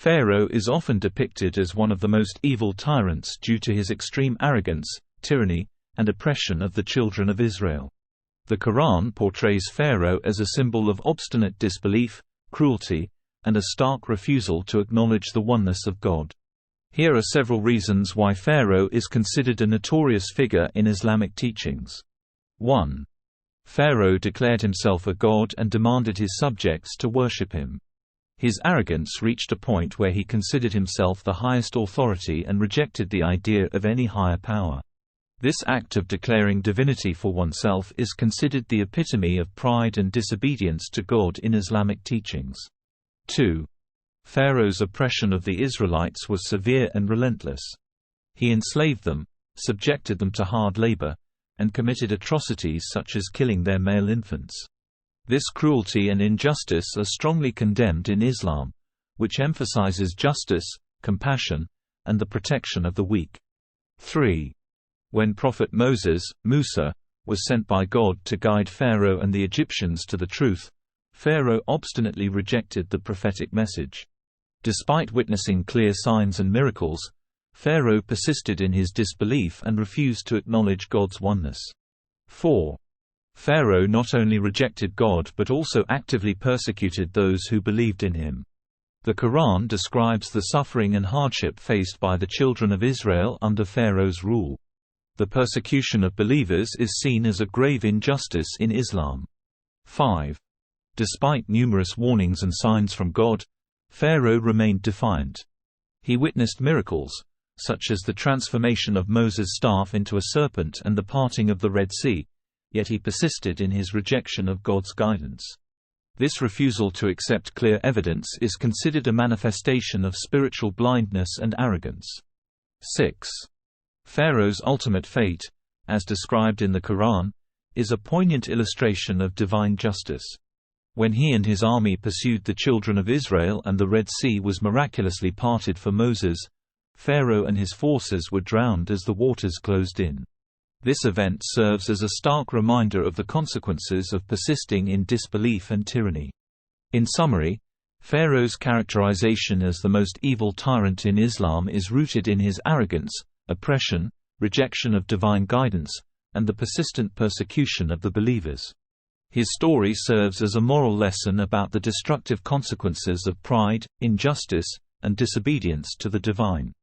Pharaoh is often depicted as one of the most evil tyrants due to his extreme arrogance, tyranny, and oppression of the children of Israel. The Quran portrays Pharaoh as a symbol of obstinate disbelief, cruelty, and a stark refusal to acknowledge the oneness of God. Here are several reasons why Pharaoh is considered a notorious figure in Islamic teachings. 1. Pharaoh declared himself a god and demanded his subjects to worship him. His arrogance reached a point where he considered himself the highest authority and rejected the idea of any higher power. This act of declaring divinity for oneself is considered the epitome of pride and disobedience to God in Islamic teachings. 2. Pharaoh's oppression of the Israelites was severe and relentless. He enslaved them, subjected them to hard labor, and committed atrocities such as killing their male infants. This cruelty and injustice are strongly condemned in Islam, which emphasizes justice, compassion, and the protection of the weak. 3. When Prophet Moses, Musa, was sent by God to guide Pharaoh and the Egyptians to the truth, Pharaoh obstinately rejected the prophetic message. Despite witnessing clear signs and miracles, Pharaoh persisted in his disbelief and refused to acknowledge God's oneness. 4. Pharaoh not only rejected God but also actively persecuted those who believed in him. The Quran describes the suffering and hardship faced by the children of Israel under Pharaoh's rule. The persecution of believers is seen as a grave injustice in Islam. 5. Despite numerous warnings and signs from God, Pharaoh remained defiant. He witnessed miracles, such as the transformation of Moses' staff into a serpent and the parting of the Red Sea, yet he persisted in his rejection of God's guidance. This refusal to accept clear evidence is considered a manifestation of spiritual blindness and arrogance. 6. Pharaoh's ultimate fate, as described in the Quran, is a poignant illustration of divine justice. When he and his army pursued the children of Israel and the Red Sea was miraculously parted for Moses, Pharaoh and his forces were drowned as the waters closed in. This event serves as a stark reminder of the consequences of persisting in disbelief and tyranny. In summary, Pharaoh's characterization as the most evil tyrant in Islam is rooted in his arrogance, oppression, rejection of divine guidance, and the persistent persecution of the believers. His story serves as a moral lesson about the destructive consequences of pride, injustice, and disobedience to the divine.